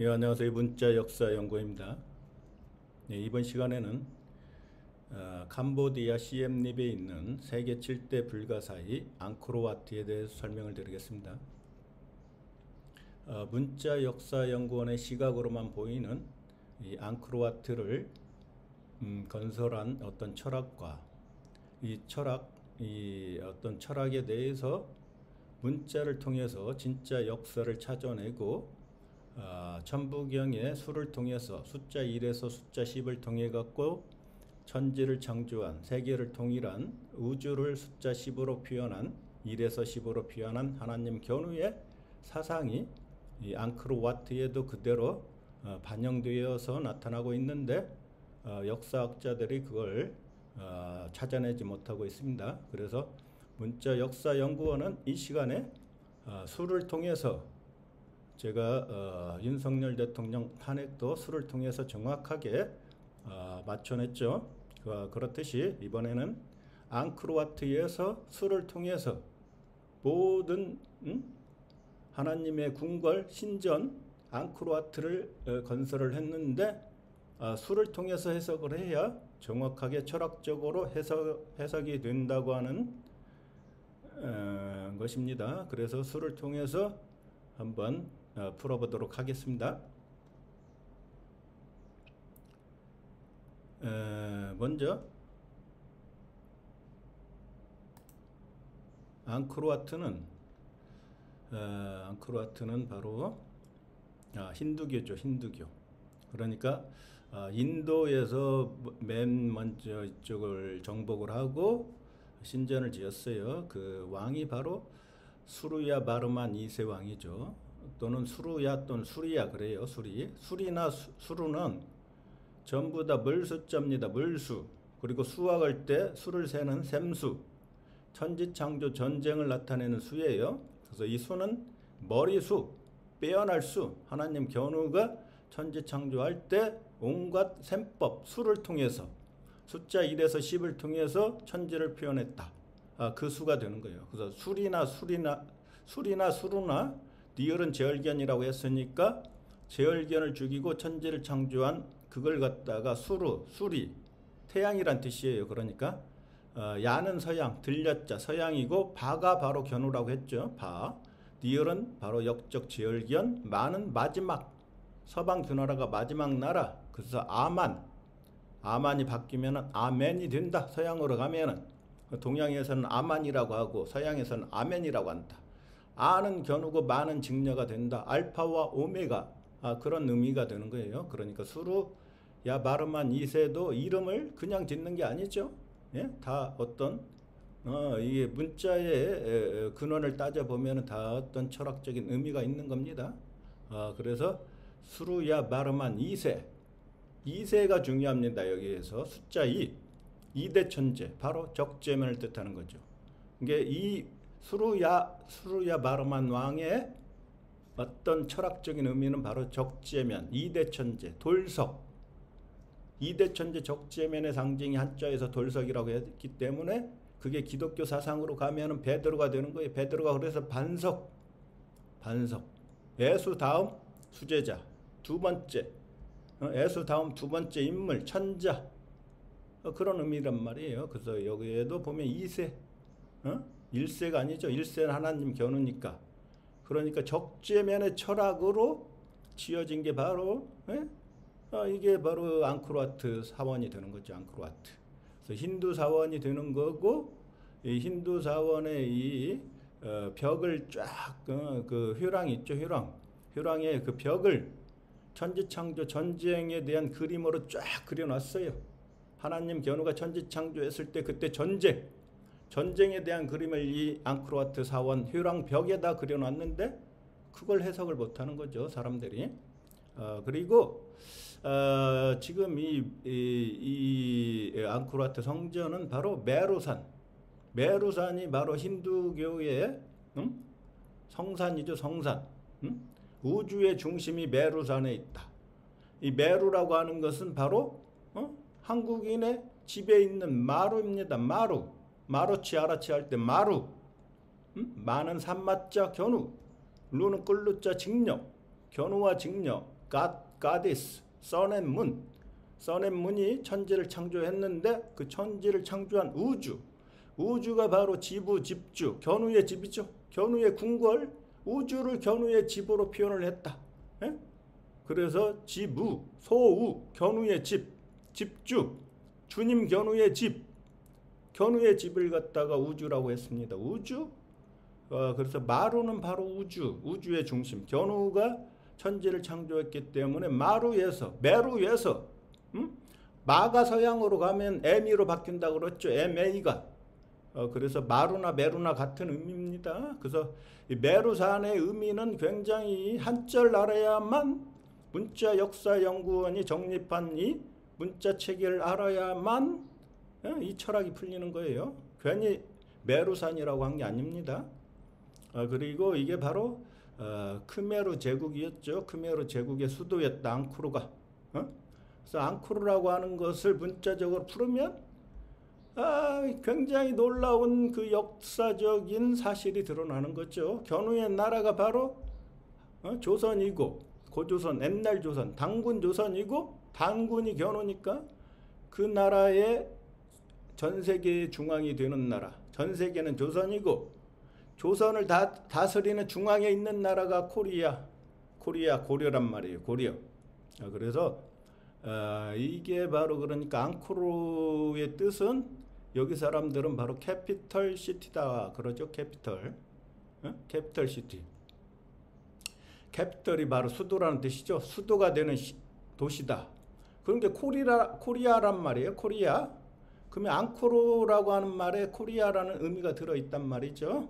예, 안녕하세요. 문자 역사 연구입니다. 예, 이번 시간에는 캄보디아 시엠립에 있는 세계 7대 불가사의 앙코르와트에 대해서 설명을 드리겠습니다. 문자 역사 연구원의 시각으로만 보이는 이 앙코르와트를 건설한 어떤 철학과 이 어떤 철학에 대해서 문자를 통해서 진짜 역사를 찾아내고 천부경의 수를 통해서 숫자 1에서 숫자 10을 통해 갖고 천지를 창조한 세계를 통일한 우주를 숫자 10으로 표현한 1에서 10으로 표현한 하나님 견우의 사상이 이 앙코르와트에도 그대로 반영되어서 나타나고 있는데 역사학자들이 그걸 찾아내지 못하고 있습니다. 그래서 문자 역사 연구원은 이 시간에 수를 통해서 제가 윤석열 대통령 탄핵도 수를 통해서 정확하게 맞춰냈죠. 그렇듯이 이번에는 앙코르와트에서 수를 통해서 모든 하나님의 궁궐 신전 앙코르와트를 건설을 했는데 수를 통해서 해석을 해야 정확하게 철학적으로 해석이 된다고 하는 것입니다. 그래서 수를 통해서 한번 풀어보도록 하겠습니다. 먼저 앙코르와트는 바로 힌두교죠. 힌두교. 그러니까 인도에서 맨 먼저 이쪽을 정복을 하고 신전을 지었어요. 그 왕이 바로 수르야 바르만 2세 왕이죠. 또는 수르야 또는 수리야 그래요. 수리나 수르는 전부 다 물수자입니다. 물수. 그리고 수학할 때 수를 세는 셈수. 천지창조 전쟁을 나타내는 수예요. 그래서 이 수는 머리수, 빼어날 수. 하나님 견우가 천지창조할 때 온갖 셈법, 수를 통해서 숫자 1에서 10을 통해서 천지를 표현했다. 그 수가 되는 거예요. 그래서 수리나 수르나 리얼은 제얼견이라고 했으니까 제얼견을 죽이고 천지를 창조한 그걸 갖다가 수리 태양이란 뜻이에요. 그러니까 야는 서양 들렸자 서양이고 바가 바로 견우라고 했죠. 바 리얼은 바로 역적 제얼견 마는 마지막 서방 주나라가 마지막 나라. 그래서 아만이 바뀌면 아멘이 된다. 서양으로 가면은 동양에서는 아만이라고 하고 서양에서는 아멘이라고 한다. 아는 견우고 마는 직녀가 된다. 알파와 오메가 그런 의미가 되는 거예요. 그러니까 수르야 바르만 2세도 이름을 그냥 짓는 게 아니죠. 예? 다 어떤 이게 문자의 근원을 따져보면 다 어떤 철학적인 의미가 있는 겁니다. 그래서 수르야 바르만 2세가 중요합니다. 여기에서 숫자 2대 천재 바로 적재면을 뜻하는 거죠. 이게 이 수르야 바르만 왕의 어떤 철학적인 의미는 바로 적재면 2대 천재 돌석 2대 천재 적재면의 상징이 한자에서 돌석이라고 했기 때문에 그게 기독교 사상으로 가면은 베드로가 되는 거예요. 베드로가 그래서 반석 예수 다음 수제자 두 번째 예수 다음 두 번째 인물 천자 그런 의미란 말이에요. 그래서 여기에도 보면 2세 1세가 아니죠. 1세는 하나님 견우니까. 그러니까 적재면의 철학으로 지어진 게 바로 이게 바로 앙코르와트 사원이 되는 거죠. 앙코르와트. 그래서 힌두 사원이 되는 거고 이 힌두 사원의 이 벽을 쫙 그 효랑 있죠. 효랑의 그 벽을 천지창조 전쟁에 대한 그림으로 쫙 그려놨어요. 하나님 견우가 천지창조했을 때 그때 전쟁에 대한 그림을 이 앙코르와트 사원 효랑 벽에다 그려놨는데 그걸 해석을 못하는 거죠. 사람들이. 그리고 지금 이 앙코르와트 성전은 바로 메루산이 바로 힌두교의 성산이죠. 성산. 우주의 중심이 메루산에 있다. 이 메루라고 하는 것은 바로 한국인의 집에 있는 마루입니다. 마루치 아라치 할 때 마루. 마는 산마자 견우, 루는 끌루자 직녀, 견우와 직녀, goddess, sun and moon. sun and moon이 천지를 창조했는데 그 천지를 창조한 우주가 바로 지부, 집주, 견우의 집이죠. 견우의 궁궐, 우주를 견우의 집으로 표현을 했다. 예? 그래서 지부, 소우, 견우의 집, 집주, 주님 견우의 집, 견우의 집을 갖다가 우주라고 했습니다. 우주? 그래서 마루는 바로 우주의 중심. 견우가 천지를 창조했기 때문에 메루에서 마가 서양으로 가면 에미로 바뀐다고 그랬죠. MA가. 그래서 마루나 메루나 같은 의미입니다. 그래서 이 메루산의 의미는 굉장히 한자를 알아야만, 문자 역사 연구원이 정립한 이 문자 체계를 알아야만 이 철학이 풀리는 거예요. 괜히 메루산이라고 한 게 아닙니다. 그리고 이게 바로 크메르 제국이었죠. 크메르 제국의 수도였다, 앙코르가. 그래서 앙코르라고 하는 것을 문자적으로 풀으면 굉장히 놀라운 그 역사적인 사실이 드러나는 거죠. 견우의 나라가 바로 조선이고, 고조선, 옛날 조선, 단군 조선이고, 단군이 견우니까 그 나라의 전 세계의 중앙이 되는 나라, 전 세계는 조선이고, 조선을 다스리는 중앙에 있는 나라가 고려란 말이에요. 고려. 그래서 이게 바로 그러니까 앙코르의 뜻은, 여기 사람들은 바로 캐피털 시티다 그러죠. 캐피털 시티. 캐피털이 바로 수도라는 뜻이죠. 수도가 되는 도시다. 그런데 코리아란 말이에요. 코리아. 그러면 앙코르라고 하는 말에 코리아라는 의미가 들어있단 말이죠.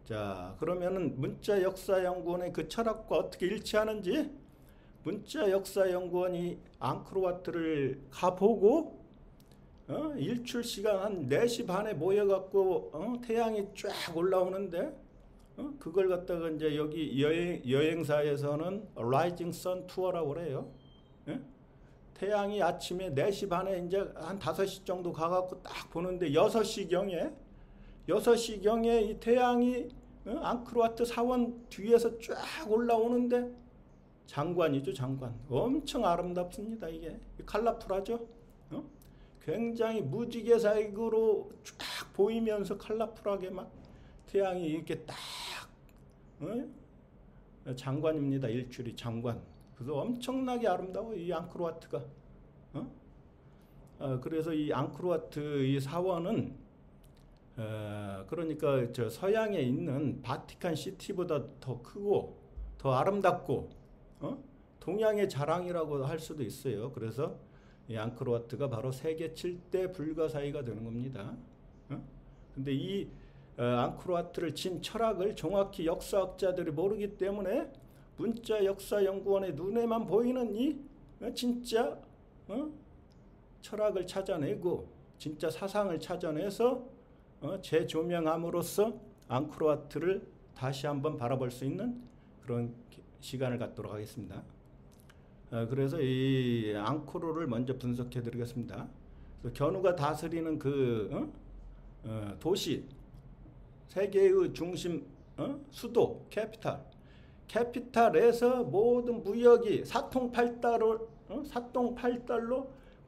자, 그러면은 문자 역사 연구원의 그 철학과 어떻게 일치하는지, 문자 역사 연구원이 앙코르와트를 가보고 일출 시간 한 4시 반에 모여갖고 태양이 쫙 올라오는데 그걸 갖다가 이제 여기 여행사에서는 라이징 선 투어라고 그래요. 태양이 아침에 4시 반에 이제 한 5시 정도 가갖고 딱 보는데 6시경에 이 태양이 앙코르와트 사원 뒤에서 쫙 올라오는데, 장관이죠, 장관. 엄청 아름답습니다. 이게 컬러풀하죠. 굉장히 무지개색으로 쫙 보이면서 컬러풀하게 막 태양이 이렇게 딱 장관입니다. 일출이 장관. 그래서 엄청나게 아름다워 이 앙코르와트가. 그래서 이 앙코르와트 이 사원은 그러니까 저 서양에 있는 바티칸 시티보다 더 크고 더 아름답고 동양의 자랑이라고 할 수도 있어요. 그래서 이 앙코르와트가 바로 세계 7대 불가사의가 되는 겁니다. 근데 이 앙코르와트를 진 철학을 정확히 역사학자들이 모르기 때문에 문자 역사 연구원의 눈에만 보이는 이 진짜 철학을 찾아내고 진짜 사상을 찾아내서 재조명함으로써 앙코르와트를 다시 한번 바라볼 수 있는 그런 시간을 갖도록 하겠습니다. 그래서 이 앙코르를 먼저 분석해 드리겠습니다. 견우가 다스리는 그 도시, 세계의 중심, 수도, 캐피탈에서 모든 무역이 사통팔달로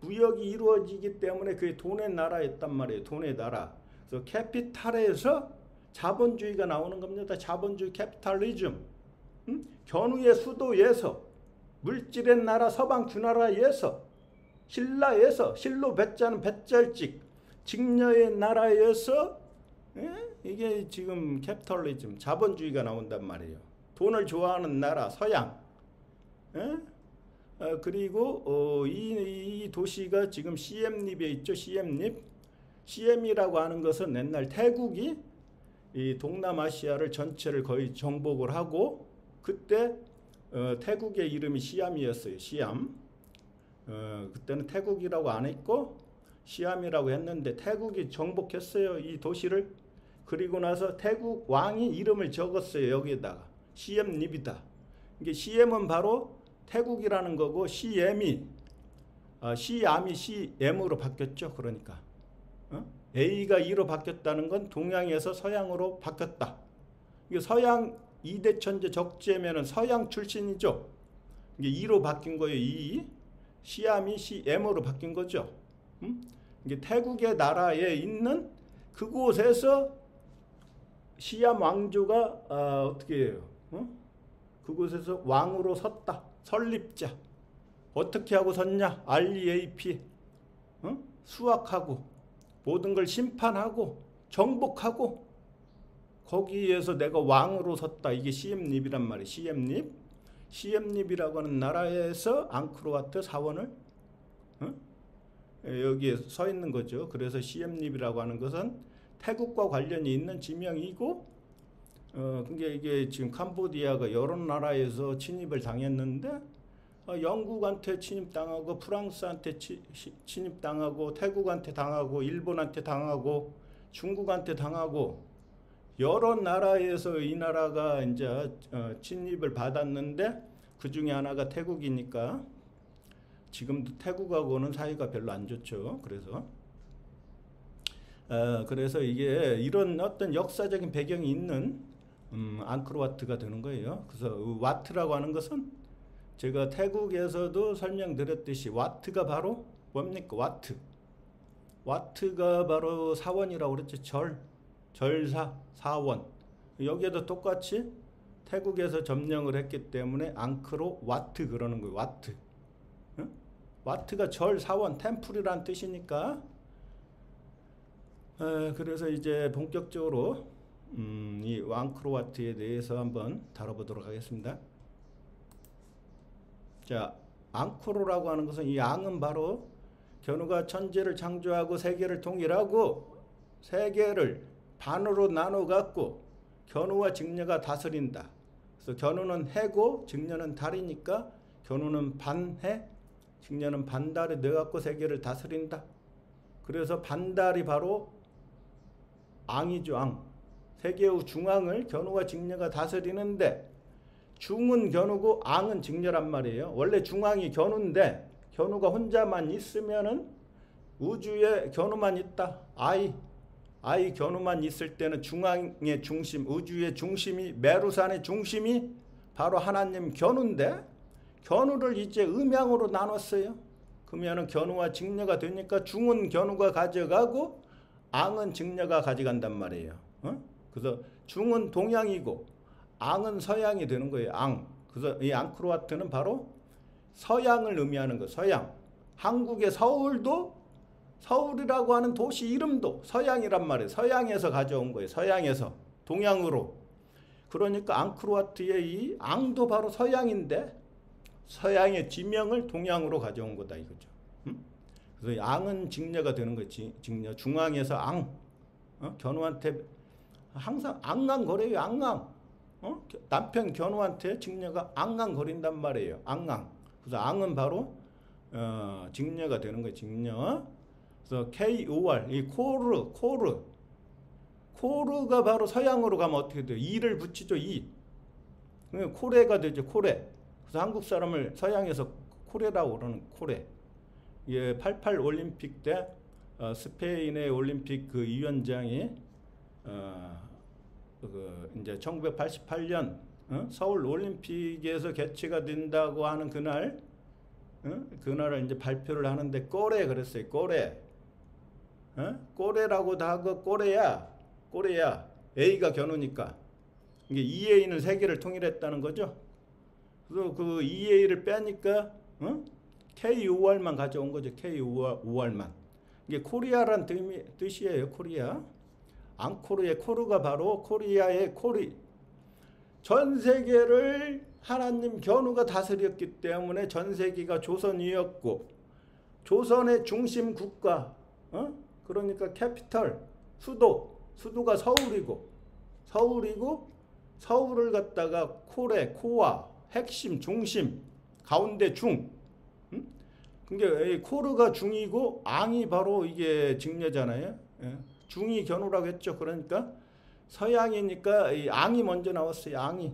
무역이 이루어지기 때문에 그게 돈의 나라였단 말이에요. 돈의 나라. 그래서 캐피탈에서 자본주의가 나오는 겁니다. 자본주의 캐피탈리즘. 견우의 수도에서, 물질의 나라 서방 주나라에서, 신라에서, 신로 배자는 배짤직, 직녀의 나라에서 이게 지금 캐피탈리즘, 자본주의가 나온단 말이에요. 돈을 좋아하는 나라 서양. 그리고 이 도시가 지금 시엠립에 있죠. 시엠이라고 하는 것은 옛날 태국이 이 동남아시아를 전체를 거의 정복을 하고, 그때 태국의 이름이 시암이었어요. 시암. 그때는 태국이라고 안 했고 시암이라고 했는데 태국이 정복했어요. 이 도시를. 그리고 나서 태국 왕이 이름을 적었어요. 여기에다가 시엠립이다. 이게 시엠은 바로 태국이라는 거고, 시암이 시엠으로 바뀌었죠. 그러니까 A가 E로 바뀌었다는 건 동양에서 서양으로 바뀌었다. 이게 서양 2대 천재 적재면은 서양 출신이죠. 이게 2로 바뀐 거예요. 2. 시암이 CM으로 바뀐 거죠. 이게 태국의 나라에 있는 그곳에서 시암 왕조가 어떻게 해요? 그곳에서 왕으로 섰다. 설립자. 어떻게 하고 섰냐? REAP. 수확하고 모든 걸 심판하고 정복하고 거기에서 내가 왕으로 섰다. 이게 시엠립이란 말이에요. 시엠립. 시엠립이라고 하는 나라에서 앙코르와트 사원을 여기에 서 있는 거죠. 그래서 시엠립이라고 하는 것은 태국과 관련이 있는 지명이고 그게 이게 지금 캄보디아가 여러 나라에서 침입을 당했는데 영국한테 침입당하고 프랑스한테 침입당하고 태국한테 당하고 일본한테 당하고 중국한테 당하고 여러 나라에서 이 나라가 이제 침입을 받았는데 그 중에 하나가 태국이니까 지금도 태국하고는 사이가 별로 안 좋죠. 그래서 이게 이런 어떤 역사적인 배경이 있는 앙코르와트가 되는 거예요. 그래서 와트라고 하는 것은 제가 태국에서도 설명드렸듯이 와트가 바로 뭡니까? 와트. 와트가 바로 사원이라고 그랬죠. 절사, 사원. 여기에도 똑같이 태국에서 점령을 했기 때문에 앙코르와트 그러는 거예요. 와트. 와트가 절, 사원, 템플이란 뜻이니까 그래서 이제 본격적으로 이 앙코르와트에 대해서 한번 다뤄보도록 하겠습니다. 자, 앙코르라고 하는 것은 이 앙은 바로 견우가 천지를 창조하고 세계를 통일하고 세계를 반으로 나눠 갖고 견우와 직녀가 다스린다. 그래서 견우는 해고 직녀는 달이니까 견우는 반해 직녀는 반달에 넣어 갖고 세계를 다스린다. 그래서 반달이 바로 앙이죠. 앙. 세계의 중앙을 견우와 직녀가 다스리는데 중은 견우고 앙은 직녀란 말이에요. 원래 중앙이 견우인데 견우가 혼자만 있으면은 우주에 견우만 있다. 아이 견우만 있을 때는 중앙의 중심, 우주의 중심이 메루산의 중심이 바로 하나님 견우인데 견우를 이제 음양으로 나눴어요. 그러면은 견우와 직녀가 되니까 중은 견우가 가져가고 앙은 직녀가 가져간단 말이에요. 그래서 중은 동양이고 앙은 서양이 되는 거예요. 앙. 그래서 이 앙코르와트는 바로 서양을 의미하는 거. 서양. 한국의 서울이라고 하는 도시 이름도 서양이란 말이에요. 서양에서 가져온 거예요. 서양에서 동양으로. 그러니까 앙코르와트의 이 앙도 바로 서양인데 서양의 지명을 동양으로 가져온 거다 이거죠. 그래서 앙은 직녀가 되는 거지. 직녀. 중앙에서 앙. 견우한테 항상 앙앙거려요. 앙앙. 남편 견우한테 직녀가 앙앙거린단 말이에요. 앙앙. 그래서 앙은 바로 직녀가 되는 거예요. 직녀. 그래서 KOR 이 코르가 바로 서양으로 가면 어떻게 돼요? 이를 붙이죠. 이. 코레가 되죠. 코레. 그래서 한국 사람을 서양에서 코레라고 그러는 코레. 예, 88 올림픽 때 스페인의 올림픽 그 위원장이 이제 1988년 서울 올림픽에서 개최가 된다고 하는 그날 그날을 이제 발표를 하는데 꼬레 그랬어요. 꼬레라고도 하고 꼬레야 A가 견우니까 이게 2A는 세계를 통일했다는 거죠. 그래서 그 2A를 빼니까 KOR만 가져온 거죠. KOR만. 이게 코리아란 뜻이에요. 코리아. 앙코르의 코르가 바로 코리아의 코리. 전 세계를 하나님 견우가 다스렸기 때문에 전 세계가 조선이었고 조선의 중심 국가 그러니까 캐피털 수도가 서울이고 서울을 갖다가 코아 핵심 중심 가운데 중 그러니까 코르가 중이고 앙이 바로 이게 직녀잖아요. 중이 견우라고 했죠. 그러니까 서양이니까 이 앙이 먼저 나왔어요. 앙이.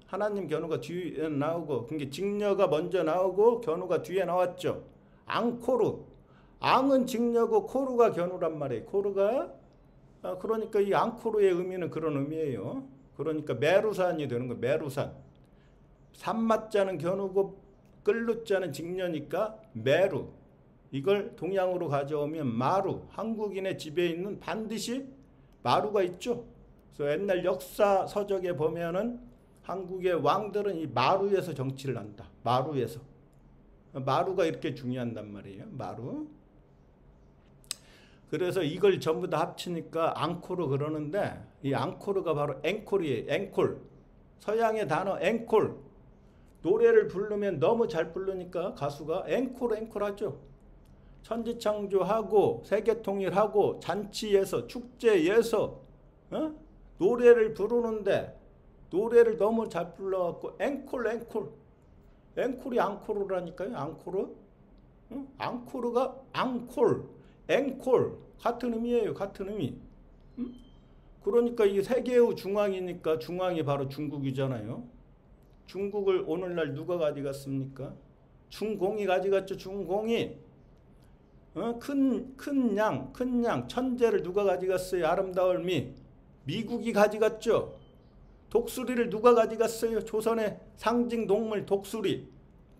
하나님 견우가 뒤에 나오고 그러니까 직녀가 먼저 나오고 견우가 뒤에 나왔죠. 앙코르. 앙은 직녀고 코르가 견우란 말이에요. 코르가 그러니까 이 앙코르의 의미는 그런 의미예요. 그러니까 메루산이 되는 거예요. 메루산. 산마자는 견우고 끌루자는 직녀니까 매루. 이걸 동양으로 가져오면 마루. 한국인의 집에 있는 반드시 마루가 있죠. 그래서 옛날 역사 서적에 보면은 한국의 왕들은 이 마루에서 정치를 한다. 마루에서. 마루가 이렇게 중요한단 말이에요. 마루. 그래서 이걸 전부 다 합치니까 앙코르 그러는데 이 앙코르가 바로 앵콜이에요. 앵콜. 서양의 단어 앵콜. 노래를 부르면 너무 잘 부르니까 가수가 앵콜 하죠. 천지창조하고 세계통일하고 잔치에서 축제에서 노래를 부르는데 노래를 너무 잘 불러갖고 앵콜이 앙코르라니까요. 앙코르. 앙코르가 앵콜 같은 의미예요. 같은 의미. 그러니까 이게 세계의 중앙이니까 중앙이 바로 중국이잖아요. 중국을 오늘날 누가 가져갔습니까? 중공이 가져갔죠. 중공이. 큰 양 천재를 누가 가져갔어요? 아름다울 미국이 가져갔죠. 독수리를 누가 가져갔어요? 조선의 상징 동물 독수리.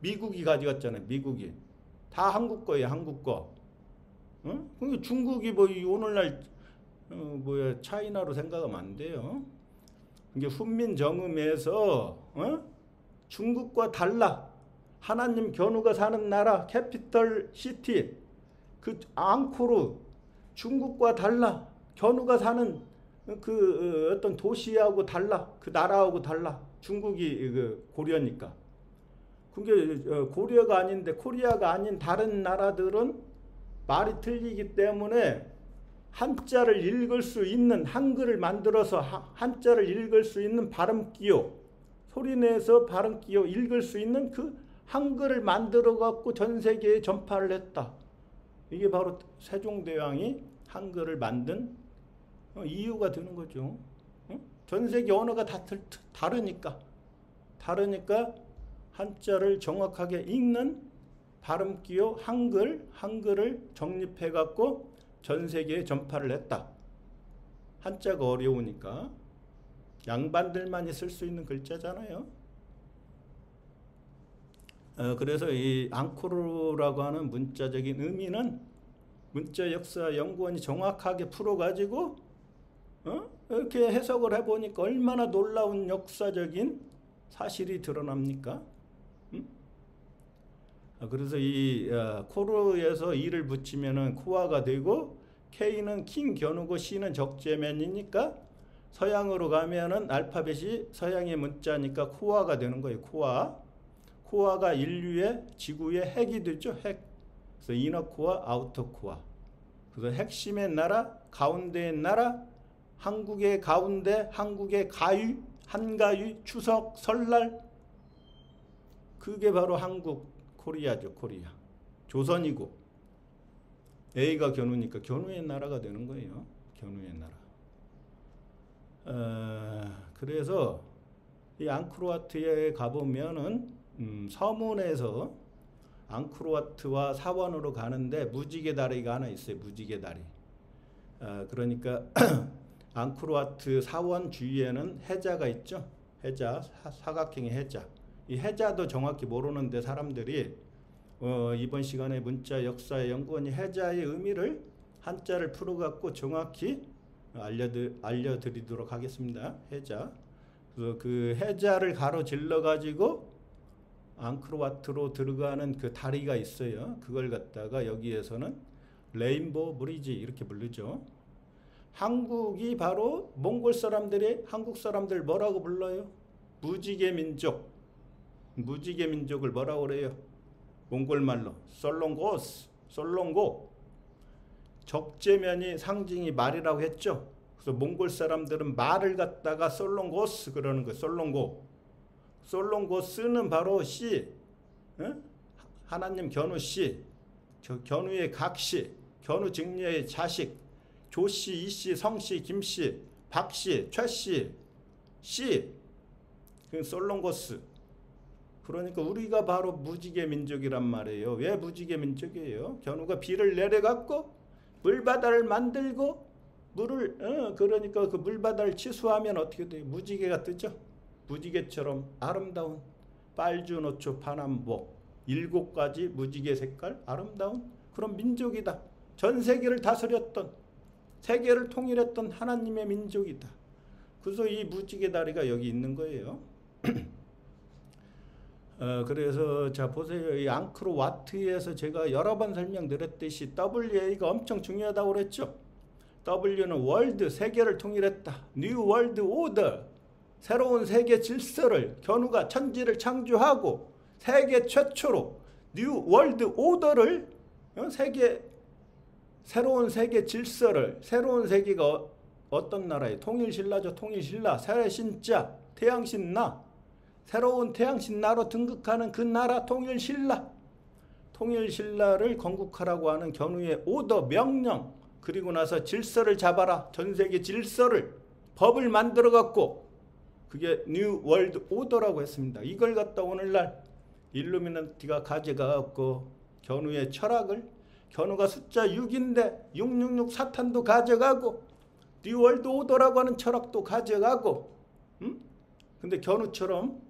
미국이 가져갔잖아요. 미국이. 다 한국 거예요. 한국 거. 그러니까 중국이 뭐 오늘날 차이나로 생각하면 안 돼요. 이게 훈민정음에서 중국과 달라. 하나님 견우가 사는 나라 캐피털 시티 그 앙코르 중국과 달라. 견우가 사는 그 어떤 도시하고 달라. 그 나라하고 달라. 중국이 그 고려니까. 그게 고려가 아닌데 코리아가 아닌 다른 나라들은 말이 틀리기 때문에 한자를 읽을 수 있는 한글을 만들어서 한자를 읽을 수 있는 발음기호 소리내서 발음기호 읽을 수 있는 그 한글을 만들어 갖고 전 세계에 전파를 했다. 이게 바로 세종대왕이 한글을 만든 이유가 되는 거죠. 전 세계 언어가 다 다르니까 한자를 정확하게 읽는 발음기호 한글을 정립해 갖고 전 세계에 전파를 했다. 한자가 어려우니까 양반들만이 쓸 수 있는 글자잖아요. 그래서 이 앙코르라고 하는 문자적인 의미는 문자역사연구원이 정확하게 풀어가지고 이렇게 해석을 해보니까 얼마나 놀라운 역사적인 사실이 드러납니까? 그래서 이 코르에서 이를 붙이면은 코아가 되고 K는 킹 견우고 C는 적재면이니까 서양으로 가면은 알파벳이 서양의 문자니까 코아가 되는 거예요. 코아가 인류의 지구의 핵이 되죠. 핵. 그래서 이너 코아, 아우터 코아. 그래서 핵심의 나라, 가운데의 나라, 한국의 가운데, 한국의 가위, 한가위, 추석, 설날. 그게 바로 한국, 코리아죠. 코리아. 조선이고 A가 견우니까 견우의 나라가 되는 거예요. 견우의 나라. 그래서 이 앙코르와트에 가보면은 서문에서 앙코르와트와 사원으로 가는데 무지개 다리가 하나 있어요. 무지개 다리. 그러니까 앙코르와트 사원 주위에는 해자가 있죠. 해자, 사각형의 해자. 이 해자도 정확히 모르는데 사람들이 이번 시간에 문자 역사의 연구원이 해자의 의미를 한자를 풀어갖고 정확히 알려드리도록 하겠습니다. 해자. 그래서 그 해자를 가로질러 가지고 앙코르와트로 들어가는 그 다리가 있어요. 그걸 갖다가 여기에서는 레인보우 브리지 이렇게 부르죠. 한국이 바로 몽골 사람들이 한국 사람들 뭐라고 불러요? 무지개 민족. 무지개 민족을 뭐라고 그래요? 몽골 말로 솔롱고. 적재면이 상징이 말이라고 했죠. 그래서 몽골 사람들은 말을 갖다가 솔롱고스 그러는 거예요. 솔롱고스는 바로 씨, 하나님 견우 씨, 견우의 각씨, 견우 직녀의 자식, 조씨, 이씨, 성씨, 김씨, 박씨, 최씨, 씨, 그 솔롱고스. 그러니까 우리가 바로 무지개 민족이란 말이에요. 왜 무지개 민족이에요? 견우가 비를 내려갖고 물바다를 만들고 그러니까 그 물바다를 치수하면 어떻게 돼요? 무지개가 뜨죠. 무지개처럼 아름다운 빨주노초 파남복 7가지 무지개 색깔 아름다운 그런 민족이다. 전 세계를 다스렸던 세계를 통일했던 하나님의 민족이다. 그래서 이 무지개 다리가 여기 있는 거예요. 그래서 자 보세요. 이 앙크로와트에서 제가 여러 번 설명드렸듯이 WA가 엄청 중요하다고 그랬죠. W는 월드, 세계를 통일했다. 뉴 월드 오더, 새로운 세계 질서를 견우가 천지를 창조하고 세계 최초로 뉴 월드 오더를 새로운 세계 질서를 새로운 세계가 어떤 나라에 통일신라죠. 통일신라, 새신자, 태양신라, 새로운 태양신라로 등극하는 그 나라 통일신라. 통일신라를 건국하라고 하는 견우의 오더 명령, 그리고 나서 질서를 잡아라. 전 세계 질서를 법을 만들어 갖고 그게 뉴 월드 오더라고 했습니다. 이걸 갖다 오늘날 일루미나티가 가져가 갖고 견우의 철학을, 견우가 숫자 6인데 666 사탄도 가져가고 뉴 월드 오더라고 하는 철학도 가져가고, 근데 견우처럼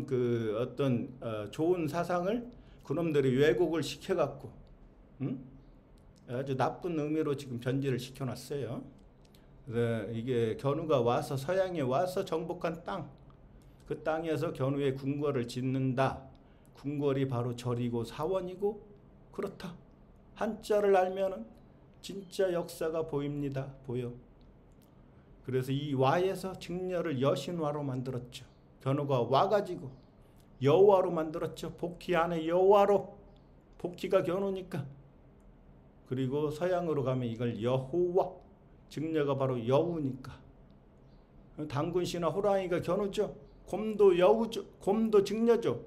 그 어떤 좋은 사상을 그놈들이 왜곡을 시켜갖고 아주 나쁜 의미로 지금 변질을 시켜놨어요. 이게 견우가 와서 서양에 와서 정복한 땅, 그 땅에서 견우의 궁궐을 짓는다. 궁궐이 바로 절이고 사원이고 그렇다. 한자를 알면은 진짜 역사가 보입니다. 보여. 그래서 이 와에서 직녀를 여신화로 만들었죠. 견우가 와가지고 여호와로 만들었죠. 복희 안에 여호와로. 복희가 견우니까. 그리고 서양으로 가면 이걸 여호와, 직녀가 바로 여우니까. 당군신화 호랑이가 견우죠. 곰도 여우죠. 곰도 직녀죠.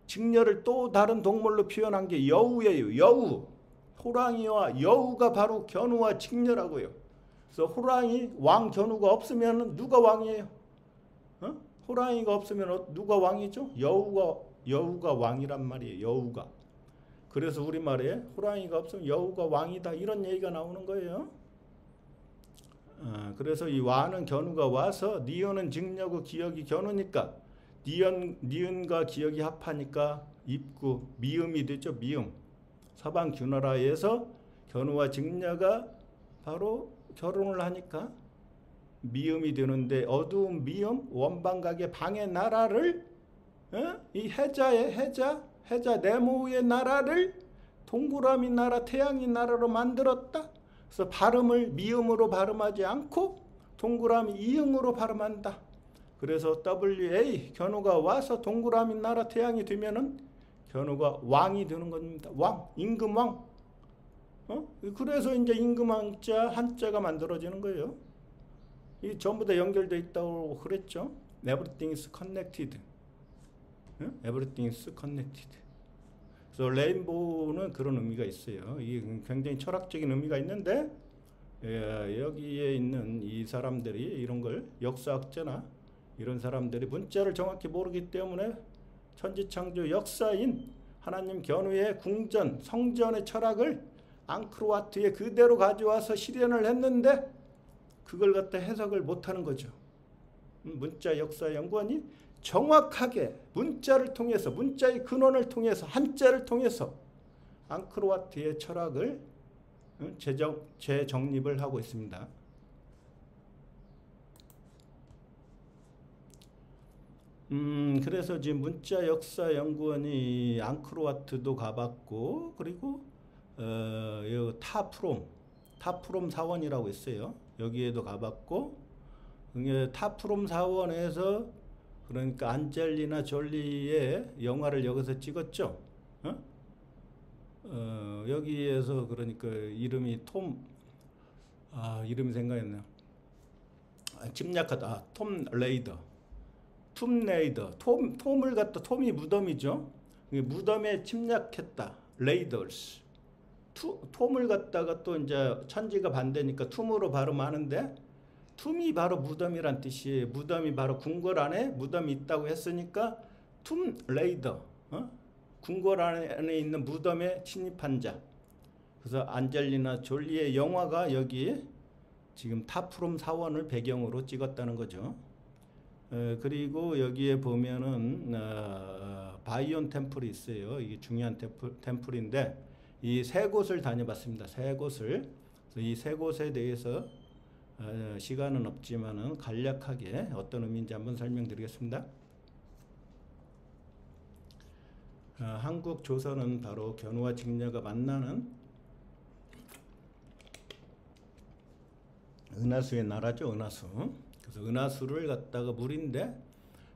직녀를 또 다른 동물로 표현한 게 여우예요. 여우. 호랑이와 여우가 바로 견우와 직녀라고요. 그래서 호랑이 왕 견우가 없으면 누가 왕이에요? 호랑이가 없으면 누가 왕이죠? 여우가 왕이란 말이에요. 여우가. 그래서 우리말에 호랑이가 없으면 여우가 왕이다, 이런 얘기가 나오는 거예요. 그래서 이 와는 견우가 와서 니은은 직녀고 기역이 견우니까 니은과 기역이 합하니까 입구 미음이 되죠. 미음. 서방 균나라에서 견우와 직녀가 바로 결혼을 하니까 미음이 되는데, 어두운 미음, 원방각의 방의 나라를 이 해자 네모의 나라를 동그라미 나라, 태양의 나라로 만들었다. 그래서 발음을 미음으로 발음하지 않고 동그라미 이응으로 발음한다. 그래서 WA, 견우가 와서 동그라미 나라 태양이 되면은 견우가 왕이 되는 겁니다. 왕, 임금왕. 그래서 이제 임금왕자 한자가 만들어지는 거예요. 이 전부 다 연결되어 있다고 그랬죠. Everything is connected. Everything is connected. 그래서 레인보우는 그런 의미가 있어요. 이게 굉장히 철학적인 의미가 있는데, 여기에 있는 이 사람들이 이런 걸, 역사학자나 이런 사람들이 문자를 정확히 모르기 때문에 천지창조 역사인 하나님 견우의 궁전, 성전의 철학을 앙크로와트에 그대로 가져와서 실현을 했는데 그걸 갖다 해석을 못하는 거죠. 문자 역사 연구원이 정확하게 문자를 통해서, 문자의 근원을 통해서, 한자를 통해서 앙크로와트의 철학을 재정립을 하고 있습니다. 그래서 지금 문자 역사 연구원이 앙크로와트도 가봤고, 그리고 타프롬 사원이라고 있어요. 여기에도 가봤고, 타프롬 사원에서 그러니까 안젤리나 졸리의 영화를 여기서 찍었죠. 여기에서 그러니까 이름이 이름이 생각했네요. 침략하다. 톰을 갖다, 톰이 무덤이죠. 무덤에 침략했다. 레이더스. 톰을 갖다가 또 이제 천지가 반대니까 툼으로 발음하는데, 툼이 바로 무덤이란 뜻이에요. 무덤이 바로 궁궐 안에 무덤이 있다고 했으니까 툼 레이더, 궁궐 안에 있는 무덤에 침입한 자. 그래서 안젤리나 졸리의 영화가 여기 지금 타프롬 사원을 배경으로 찍었다는 거죠. 그리고 여기에 보면은 바이온 템플이 있어요. 이게 중요한 템플인데 이 세 곳을 다녀봤습니다. 세 곳을. 이 세 곳에 대해서 시간은 없지만은 간략하게 어떤 의미인지 한번 설명드리겠습니다. 한국 조선은 바로 견우와 직녀가 만나는 은하수의 나라죠. 은하수. 그래서 은하수를 갖다가 물인데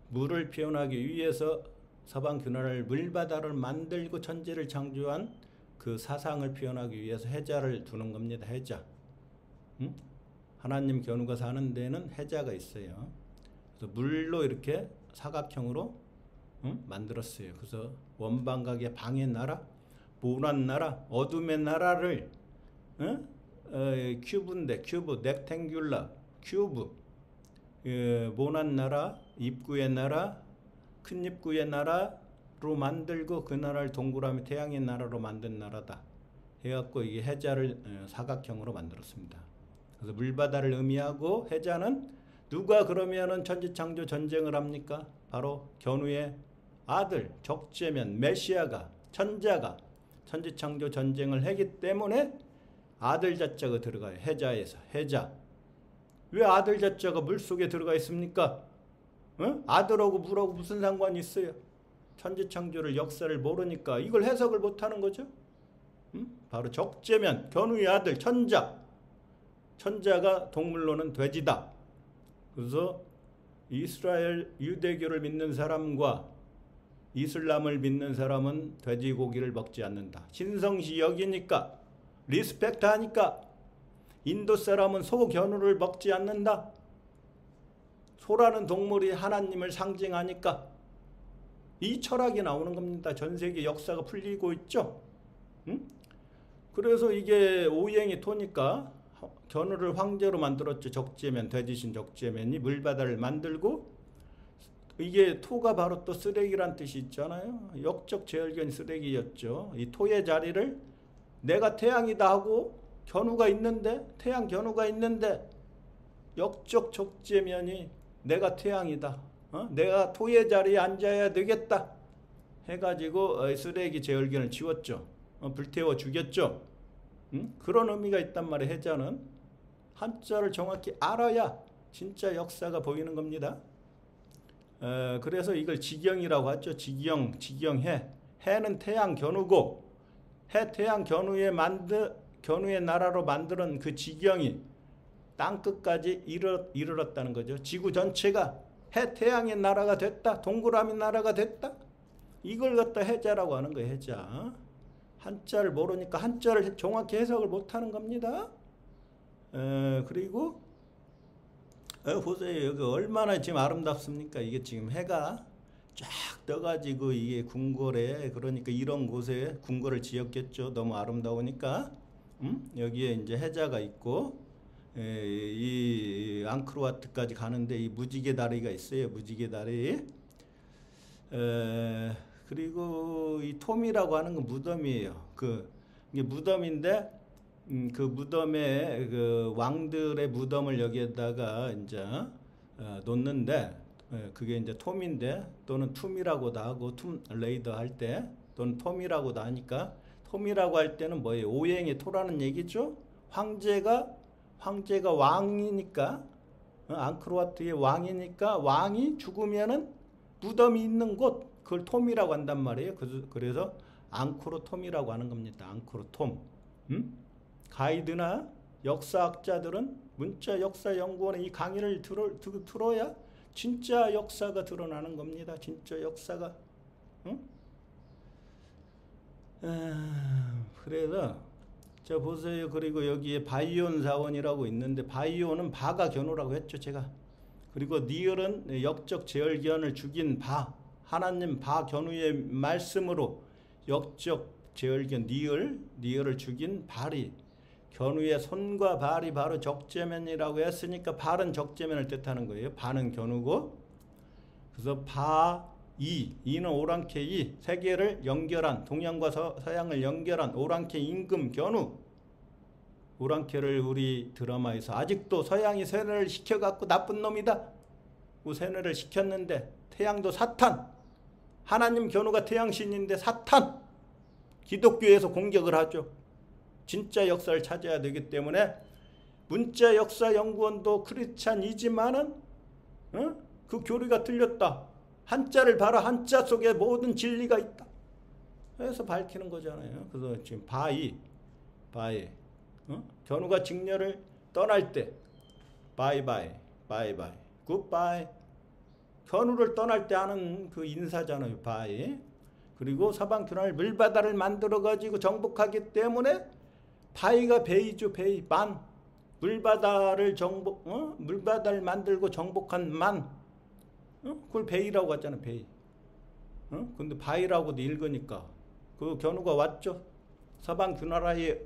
물을 표현하기 위해서 서방균화를 물바다를 만들고 천지를 창조한 그 사상을 표현하기 위해서 해자를 두는 겁니다. 해자. 응? 하나님 견우가 사는 데는 해자가 있어요. 그래서 물로 이렇게 사각형으로 만들었어요. 그래서 원방각의 방의 나라, 모난 나라, 어둠의 나라를 큐브인데 큐브, 넥탱귤라, 큐브, 모난 나라, 입구의 나라, 큰 입구의 나라로 만들고 그 나라를 동그라미 태양의 나라로 만든 나라다 해갖고 이게 해자를 사각형으로 만들었습니다. 그래서 물바다를 의미하고 해자는 누가 그러면은 천지창조 전쟁을 합니까? 바로 견우의 아들 적재면 메시아가 천자가 천지창조 전쟁을 했기 때문에 아들 자자가 들어가요. 해자에서 해자. 왜 아들 자자가 물속에 들어가 있습니까? 아들하고 물하고 무슨 상관이 있어요? 천지창조를 역사를 모르니까 이걸 해석을 못하는 거죠. 바로 적재면 견우의 아들 천자. 천자가 동물로는 돼지다. 그래서 이스라엘 유대교를 믿는 사람과 이슬람을 믿는 사람은 돼지고기를 먹지 않는다. 신성시 여기니까 리스펙트 하니까 인도 사람은 소 견우를 먹지 않는다. 소라는 동물이 하나님을 상징하니까 이 철학이 나오는 겁니다. 전 세계 역사가 풀리고 있죠. 그래서 이게 오행이 토니까 견우를 황제로 만들었죠. 적재면 돼지신 적재면이 물바다를 만들고 이게 토가 바로 또 쓰레기란 뜻이 있잖아요. 역적 제열견이 쓰레기였죠. 이 토의 자리를 내가 태양이다 하고 견우가 있는데 태양 견우가 있는데 역적 적재면이 내가 태양이다. 내가 토의 자리에 앉아야 되겠다 해가지고 쓰레기 제열견을 지웠죠. 불태워 죽였죠. 그런 의미가 있단 말이에요. 해자는 한자를 정확히 알아야 진짜 역사가 보이는 겁니다. 그래서 이걸 지경이라고 하죠. 지경, 지경해. 해는 태양 견우고 해 태양 견우의 나라로 만드는 그 지경이 땅끝까지 이르렀다는 거죠. 지구 전체가 해 태양의 나라가 됐다. 동그라미 나라가 됐다. 이걸 갖다 해자라고 하는 거예요. 해자. 한자를 모르니까 한자를 정확히 해석을 못하는 겁니다. 그리고 보세요. 여기 얼마나 지금 아름답습니까? 이게 지금 해가 쫙 떠가지고 이게 궁궐에 그러니까 이런 곳에 궁궐을 지었겠죠. 너무 아름다우니까. 여기에 이제 해자가 있고 이 앙크로와트까지 가는데 이 무지개 다리가 있어요. 무지개 다리. 그리고 이 톰이라고 하는 건 무덤이에요. 이게 무덤인데 그 무덤에 그 왕들의 무덤을 여기에다가 이제 놓는데 그게 이제 톰인데 또는 툼이라고도 하고 툼 레이더 할 때 또는 톰이라고도 하니까 톰이라고 할 때는 뭐예요? 오행의 토라는 얘기죠. 황제가 왕이니까 앙크로와트의 왕이니까 왕이 죽으면은 무덤이 있는 곳 그걸 톰이라고 한단 말이에요. 그래서 앙크로톰이라고 하는 겁니다. 앙크로톰. 가이드나 역사학자들은 문자 역사 연구원의 이 강의를 들어야 진짜 역사가 드러나는 겁니다. 진짜 역사가. 그래서 자 보세요. 그리고 여기에 바이온 사원이라고 있는데 바이온은 바가 견우라고 했죠. 제가. 그리고 니을은 역적 제열견을 죽인 바 하나님 바 견우의 말씀으로 역적 제열견 니을을 죽인 발이 견우의 손과 발이 바로 적재면이라고 했으니까 발은 적재면을 뜻하는 거예요. 바는 견우고 그래서 이는 오랑캐 이 세계를 연결한 동양과 서양을 연결한 오랑캐 임금 견우 오랑캐를 우리 드라마에서 아직도 서양이 세뇌를 시켜갖고 나쁜 놈이다 세뇌를 시켰는데 태양도 사탄. 하나님 견우가 태양신인데 사탄. 기독교에서 공격을 하죠. 진짜 역사를 찾아야 되기 때문에 문자 역사 연구원도 크리스찬이지만은 그 교리가 틀렸다. 한자를 봐라. 한자 속에 모든 진리가 있다. 그래서 밝히는 거잖아요. 그래서 지금 바이 견우가 직녀를 떠날 때 바이바이 굿바이. 견우를 떠날 때 하는 그 인사잖아요. 바이. 그리고 서방 견우를 물바다를 만들어 가지고 정복하기 때문에 바이가 베이죠. 베이 만. 물바다를 물바다를 만들고 정복한 만. 그걸 베이라고 하잖아. 베이. 근데 바이라고도 읽으니까 그 견우가 왔죠. 서방 주나라의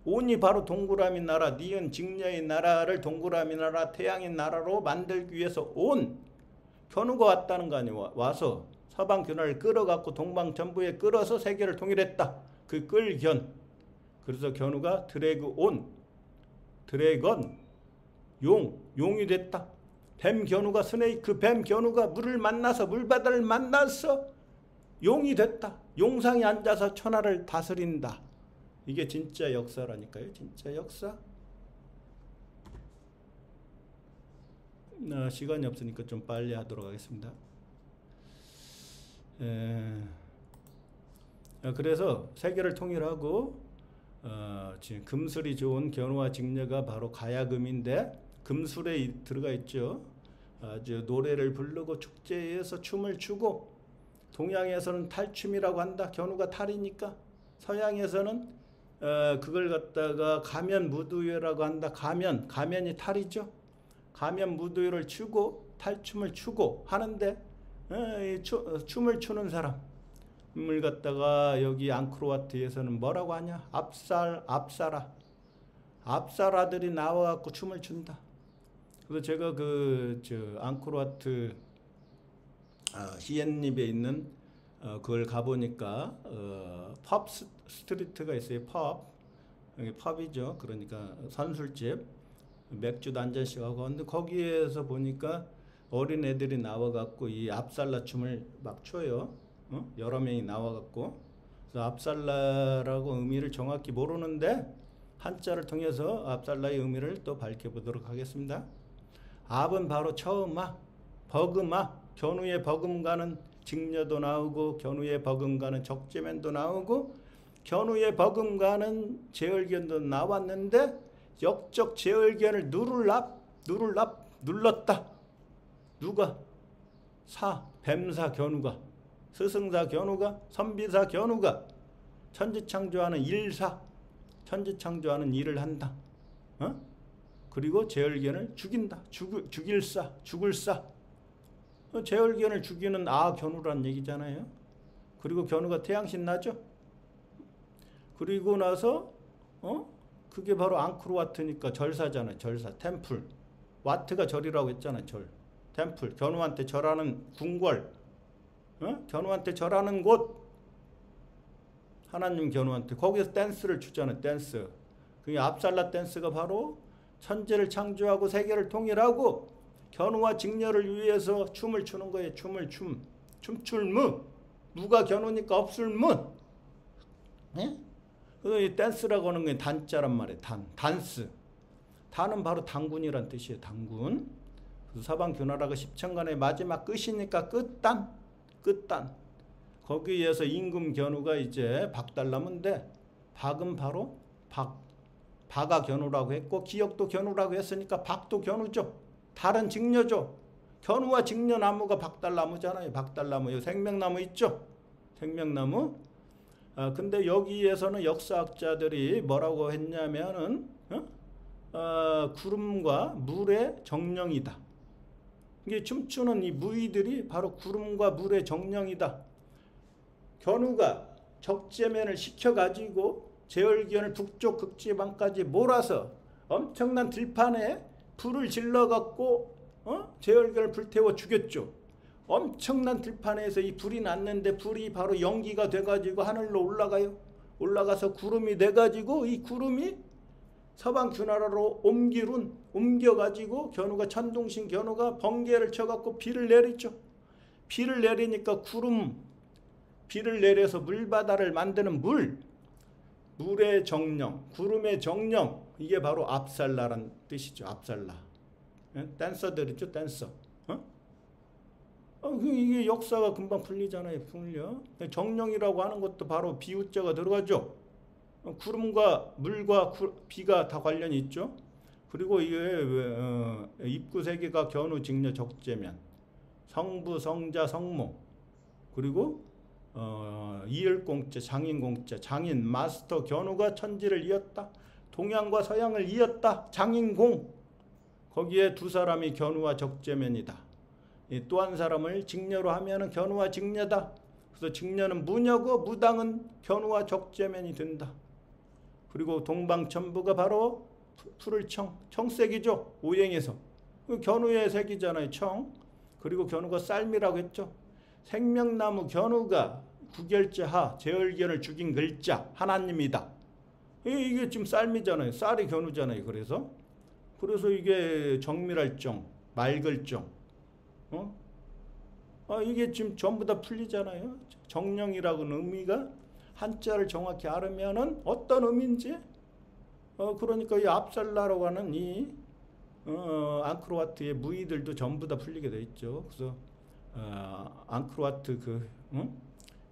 온이 바로 동그라미 나라, 니은 직녀의 나라를 동그라미 나라, 태양의 나라로 만들기 위해서 견우가 왔다는 거 아니에요. 와서 서방 견우를 끌어갖고 동방 전부에 끌어서 세계를 통일했다. 그 끌견. 그래서 견우가 드래곤, 용이 됐다. 뱀 견우가 스네이크, 뱀 견우가 물바다를 만나서 용이 됐다. 용상에 앉아서 천하를 다스린다. 이게 진짜 역사라니까요. 진짜 역사. 시간이 없으니까 좀 빨리 하도록 하겠습니다. 그래서 세계를 통일하고 지금 금술이 좋은 견우와 직녀가 바로 가야금인데 금술에 들어가 있죠. 아주 노래를 부르고 축제에서 춤을 추고 동양에서는 탈춤이라고 한다. 견우가 탈이니까. 서양에서는 그걸 갖다가 가면 무도회라고 한다. 가면이 탈이죠. 가면 무도회를 추고 탈춤을 추고 하는데 춤을 추는 사람을 갖다가 여기 앙코르와트에서는 뭐라고 하냐? 압사라들이 나와갖고 춤을 춘다. 그래서 제가 앙코르와트 시엔립에 있는 그걸 가보니까 펍 스트리트가 있어요. 여기 펍이죠. 그러니까 선술집, 맥주도 한 잔씩 하고. 근데 거기에서 보니까 어린 애들이 나와갖고 이 압살라 춤을 막 춰요. 여러 명이 나와갖고. 그래서 압살라라고 의미를 정확히 모르는데 한자를 통해서 압살라의 의미를 또 밝혀보도록 하겠습니다. 압은 바로 처음아, 버금아, 견우의 버금가는 직녀도 나오고 견우의 버금가는 적재면도 나오고 견우의 버금가는 제얼견도 나왔는데 역적 제얼견을 눌렀다. 누가? 뱀사 견우가, 스승사 견우가, 선비사 견우가 천지창조하는 천지창조하는 일을 한다. 그리고 제얼견을 죽인다. 죽을 사. 제얼견을 죽이는 견우란 얘기잖아요. 그리고 견우가 태양신 나죠. 그리고 나서 그게 바로 앙코르와트니까 절사잖아요. 절사, 템플. 와트가 절이라고 했잖아요. 절, 템플. 견우한테 절하는 궁궐. 견우한테 절하는 곳. 하나님 견우한테 거기서 댄스를 추잖아요. 댄스. 그게 압살라 댄스가 바로 천지를 창조하고 세계를 통일하고 견우와 직녀를 위해서 춤을 추는 거예요. 춤출무. 무가 견우니까 없을무. 그래서 이 댄스라고 하는 게 단자란 말이에요. 단스. 단은 바로 당군이란 뜻이에요. 당군. 그래서 서방 교나라가 10천간의 마지막 끝이니까 끝단. 거기에서 임금 견우가 이제 박달나무인데 박은 바로 박아 견우라고 했고 기역도 견우라고 했으니까 박도 견우죠. 다른 직녀죠. 견우와 직녀 나무가 박달나무잖아요. 박달나무. 생명나무 있죠. 생명나무. 근데 여기에서는 역사학자들이 뭐라고 했냐면은 구름과 물의 정령이다. 이게 춤추는 이 무의들이 바로 구름과 물의 정령이다. 견우가 적재면을 시켜가지고 제얼견을 북쪽 극지방까지 몰아서 엄청난 들판에 불을 질러갖고 제얼견을 불태워 죽였죠. 엄청난 들판에서 이 불이 났는데 불이 바로 연기가 돼가지고 하늘로 올라가요. 올라가서 구름이 돼가지고 이 구름이 서방 균나라로 옮겨가지고 견우가 천둥신 견우가 번개를 쳐갖고 비를 내리죠. 비를 내리니까 비를 내려서 물바다를 만드는 물의 정령, 구름의 정령, 이게 바로 압살라란 뜻이죠. 압살라. 댄서들이죠. 댄서. 이게 역사가 금방 풀리잖아요. 풀려. 정령이라고 하는 것도 바로 비유자가 들어가죠. 구름과 물과 비가 다 관련이 있죠. 그리고 이게 입구 세 개가 견우, 직녀, 적재면, 성부, 성자, 성모, 그리고 이을공자, 장인공자, 장인, 마스터, 견우가 천지를 이었다. 동양과 서양을 이었다. 장인공. 거기에 두 사람이 견우와 적재면이다. 또 한 사람을 직녀로 하면은 견우와 직녀다. 그래서 직녀는 무녀고 무당은 견우와 적재면이 된다. 그리고 동방천부가 바로 푸를 청색이죠. 오행에서 견우의 색이잖아요. 청. 그리고 견우가 쌀미라고 했죠. 생명나무 견우가 구결자하 제얼견을 죽인 글자 하나님이다. 이게 지금 쌀미잖아요. 쌀이 견우잖아요. 그래서 이게 정밀할 정, 맑을 정. 이게 지금 전부 다 풀리잖아요. 정령이라고는 의미가 한자를 정확히 알으면은 어떤 의미인지, 그러니까 이 압살라라고 하는 이 앙크로와트의 무의들도 전부 다 풀리게 돼 있죠. 그래서 앙크로와트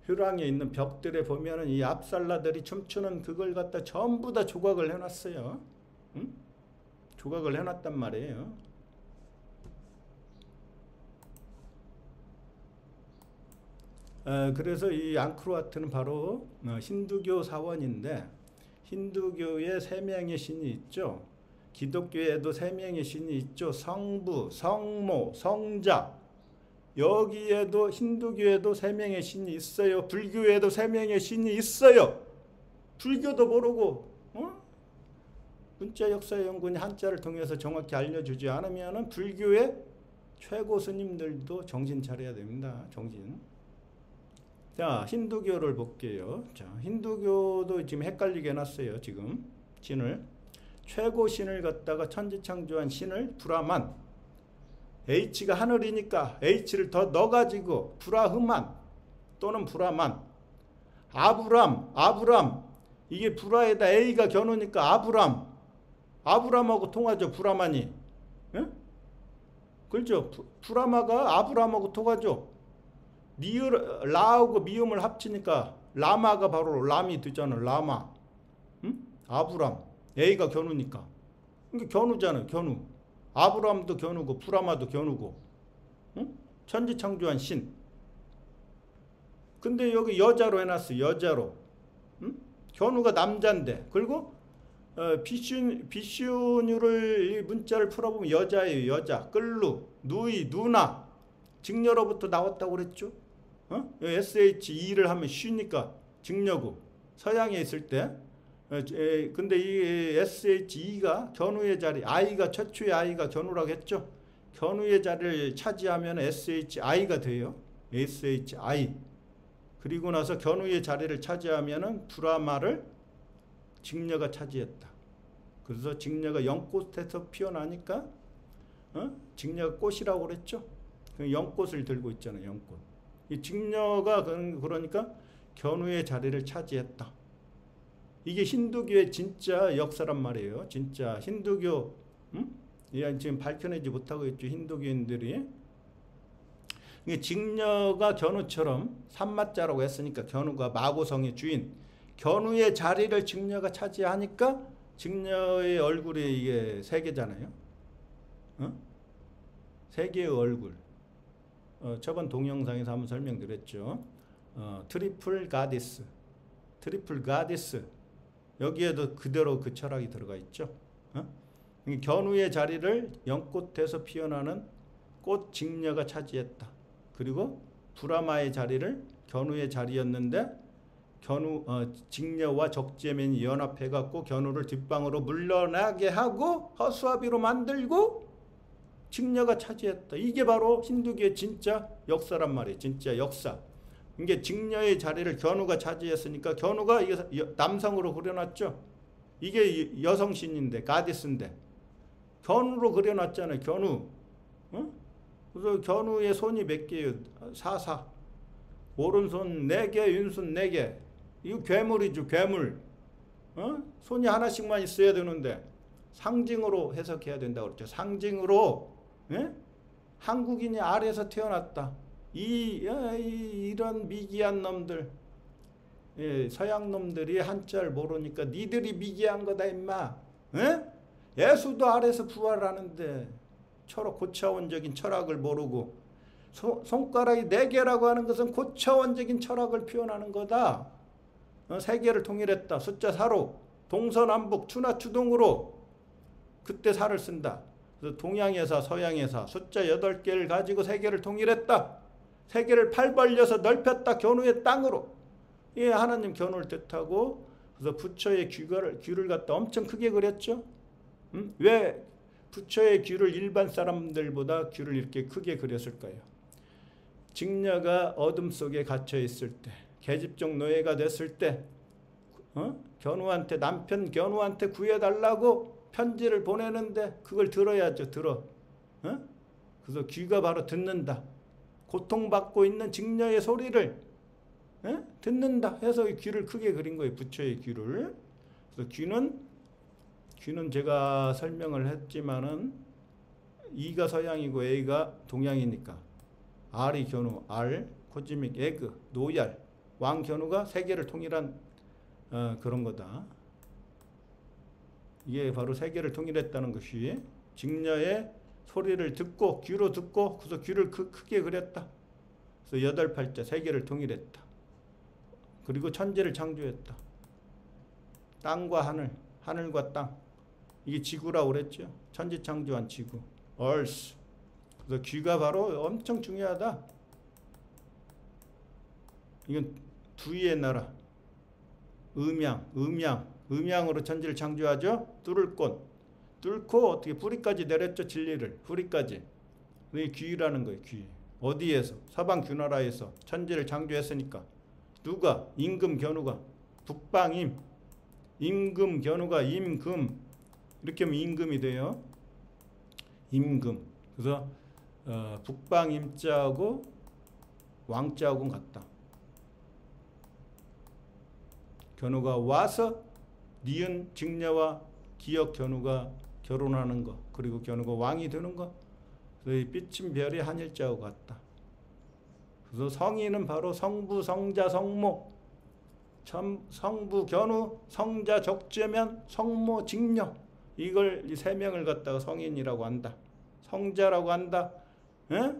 휴랑에 있는 벽들에 보면은 이 압살라들이 춤추는 그걸 갖다 전부 다 조각을 해놨어요. 조각을 해놨단 말이에요. 그래서 이 앙크로와트는 바로 힌두교 사원인데, 힌두교에 세 명의 신이 있죠. 기독교에도 세 명의 신이 있죠. 성부, 성모, 성자. 여기에도 힌두교에도 세 명의 신이 있어요. 불교에도 세 명의 신이 있어요. 불교도 모르고 문자 역사 연구원이 한자를 통해서 정확히 알려주지 않으면 불교의 최고 스님들도 정신 차려야 됩니다. 정신. 자, 힌두교를 볼게요. 자, 힌두교도 지금 헷갈리게 해놨어요. 지금 신을. 최고 신을 갖다가 천지창조한 신을 브라만. H가 하늘이니까 H를 더 넣어가지고 브라흐만 또는 브라만. 아브람. 이게 브라에다 A가 견우니까 아브람하고 통하죠. 브라만이. 예? 그렇죠. 브라마가 아브람하고 통하죠. 라하고 미음을 합치니까 라마가 바로 람이 되잖아. 라마. 아브람. A가 견우니까. 그러니까 견우잖아요. 견우. 아브람도 견우고 브라마도 견우고. 천지창조한 신. 근데 여기 여자로 해놨어. 여자로. 견우가 남자인데. 그리고 비슈뉴를 문자를 풀어보면 여자예요. 여자. 끌루. 누이. 누나. 직녀로부터 나왔다고 그랬죠. SHE를 하면 쉬니까 직녀고. 서양에 있을 때. 근데 이 SHE가 견우의 자리, I가 최초의 I가 견우라고 했죠. 견우의 자리를 차지하면 SHI가 돼요. SHI. 그리고 나서 견우의 자리를 차지하면은 브라마를 직녀가 차지했다. 그래서 직녀가 연꽃에서 피어나니까 직녀가 꽃이라고 그랬죠. 연꽃을 들고 있잖아요. 연꽃. 이 직녀가 그러니까 견우의 자리를 차지했다. 이게 힌두교의 진짜 역사란 말이에요. 진짜 힌두교 지금 밝혀내지 못하고 있죠. 힌두교인들이. 직녀가 견우처럼 산마자라고 했으니까 견우가 마고성의 주인. 견우의 자리를 직녀가 차지하니까 직녀의 얼굴이 이게 세 개잖아요. 세 개의 얼굴. 저번 동영상에서 한번 설명드렸죠. 트리플 가디스. 여기에도 그대로 그 철학이 들어가 있죠. 견우의 자리를 연꽃에서 피어나는 꽃 직녀가 차지했다. 그리고 브라마의 자리를 견우의 자리였는데 직녀와 적재면이 연합해갖고 견우를 뒷방으로 물러나게 하고 허수아비로 만들고 직녀가 차지했다. 이게 바로 힌두교의 진짜 역사란 말이에요. 진짜 역사. 이게 직녀의 자리를 견우가 차지했으니까 견우가 이게 남성으로 그려놨죠. 이게 여성신인데 가디스인데 견우로 그려놨잖아요. 견우. 어? 그래서 견우의 손이 몇 개예요? 사사. 오른손 4개, 왼손 4개. 이거 괴물이죠. 괴물. 손이 하나씩만 있어야 되는데 상징으로 해석해야 된다고 그랬죠. 상징으로. 예? 한국인이 아래에서 태어났다. 이런 미개한 놈들, 예, 서양 놈들이 한자를 모르니까 니들이 미개한 거다 임마. 예? 예수도 아래에서 부활하는데 고차원적인 철학을 모르고 손가락이 4개라고 하는 것은 고차원적인 철학을 표현하는 거다. 세계를 통일했다. 숫자 4로 동서남북 추나추동으로 그때 4를 쓴다. 그래서 동양에서 서양에서 숫자 8개를 가지고 세계를 통일했다. 세계를 팔 벌려서 넓혔다. 견우의 땅으로. 예, 하나님 견우를 뜻하고 그래서 부처의 귀를 갖다 엄청 크게 그렸죠. 왜 부처의 귀를 일반 사람들보다 귀를 이렇게 크게 그렸을까요? 직녀가 어둠 속에 갇혀 있을 때, 계집종 노예가 됐을 때, 견우한테 남편 견우한테 구해달라고 편지를 보내는데 그걸 들어야죠. 그래서 귀가 바로 듣는다. 고통받고 있는 직녀의 소리를 듣는다 해서 귀를 크게 그린 거예요. 부처의 귀를. 그래서 귀는 제가 설명을 했지만은 E가 서양이고 A가 동양이니까 R이 견우, R, 코즈믹, 에그, 노얄, 왕 견우가 세계를 통일한 그런 거다. 이게 바로 세계를 통일했다는 것이 직녀의 소리를 듣고 귀로 듣고 그래서 귀를 크게 그렸다. 그래서 8팔자 세계를 통일했다. 그리고 천지를 창조했다. 땅과 하늘, 하늘과 땅. 이게 지구라고 그랬죠. 천지 창조한 지구. Earth. 그래서 귀가 바로 엄청 중요하다. 이건 두의의 나라. 음양으로 천지를 창조하죠. 뚫을 곳. 뚫고 어떻게 뿌리까지 내렸죠. 진리를. 뿌리까지. 이게 귀라는 거예요. 귀. 어디에서? 서방 귀나라에서 천지를 창조했으니까. 누가? 임금 견우가. 북방임. 임금 견우가 임금. 이렇게 하면 임금이 돼요. 임금. 그래서 북방임자하고 왕자하고는 같다. 견우가 와서 니은 직녀와 기역 견우가 결혼하는 거, 그리고 견우가 왕이 되는 거, 그래서 삐친 별이 한일자하고 같다. 그래서 성인은 바로 성부, 성자, 성모, 성부 견우, 성자 적재면, 성모 직녀. 이걸 이 3명을 갖다가 성인이라고 한다. 성자라고 한다. 예?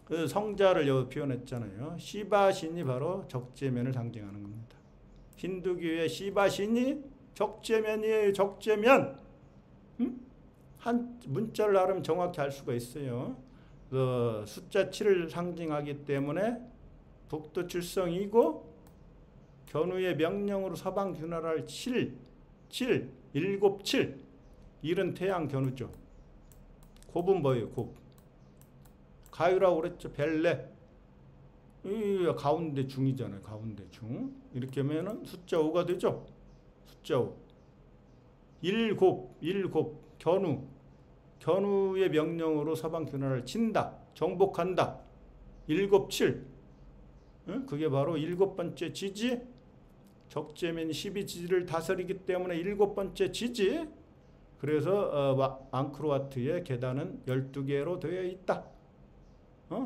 그 성자를 여기 표현했잖아요. 시바신이 바로 적재면을 상징하는 겁니다. 힌두교의 시바신이 적재면이에요. 적재면. 한 문자를 나름 정확히 알 수가 있어요. 숫자 7을 상징하기 때문에 북두 칠성이고 견우의 명령으로 서방 귀나라를 7, 7, 7, 7. 일은 태양 견우죠. 곱은 뭐예요? 곱. 가유라고 그랬죠. 벨레. 이 가운데 중이잖아요. 가운데 중. 이렇게 하면은 숫자 5가 되죠. 숫자 5. 일곱, 견우. 견우의 명령으로 서방 귀나라를 친다. 정복한다. 7, 7. 그게 바로 7번째 지지. 적재면이 12지지를 다스리기 때문에 7번째 지지. 그래서 앙크로와트의 계단은 12개로 되어 있다.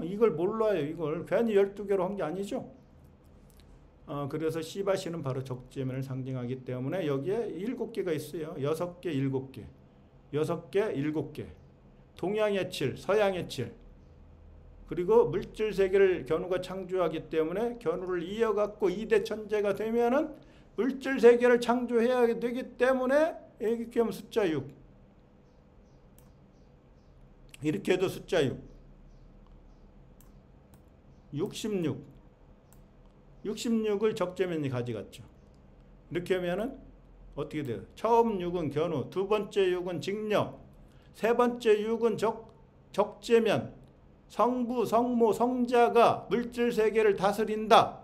이걸 몰라요. 이걸 괜히 12개로 한 게 아니죠. 그래서 시바시는 바로 적재면을 상징하기 때문에 여기에 7개가 있어요. 6개, 7개. 6개, 7개. 동양의 7, 서양의 7. 그리고 물질 세계를 견우가 창조하기 때문에 견우를 이어갖고 2대 천재가 되면은 물질 세계를 창조해야 되기 때문에 이렇게 하면 숫자 6. 이렇게 해도 숫자 6. 66. 66을 적재면이 가져갔죠. 이렇게 하면은 어떻게 돼요? 처음 6은 견우, 두 번째 6은 직녀, 세 번째 6은 적재면, 성부, 성모, 성자가 물질 세계를 다스린다.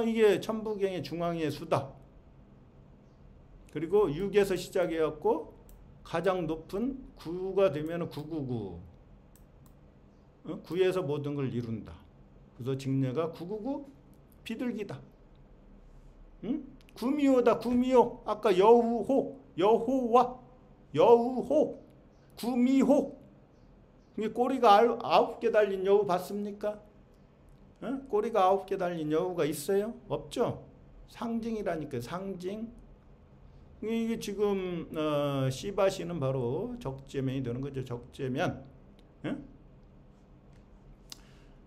이게 천부경의 중앙의 수다. 그리고 6에서 시작해갖고 가장 높은 9가 되면 999. 9에서 모든 걸 이룬다. 그래서 직녀가 999 비둘기다. 응? 구미호다. 구미호. 아까 여우호, 여호와, 여우호, 구미호. 이게 꼬리가 9개 달린 여우 봤습니까? 응? 꼬리가 9개 달린 여우가 있어요? 없죠? 상징이라니까. 상징. 이게 지금 시바시는 바로 적재면이 되는 거죠. 적재면. 응?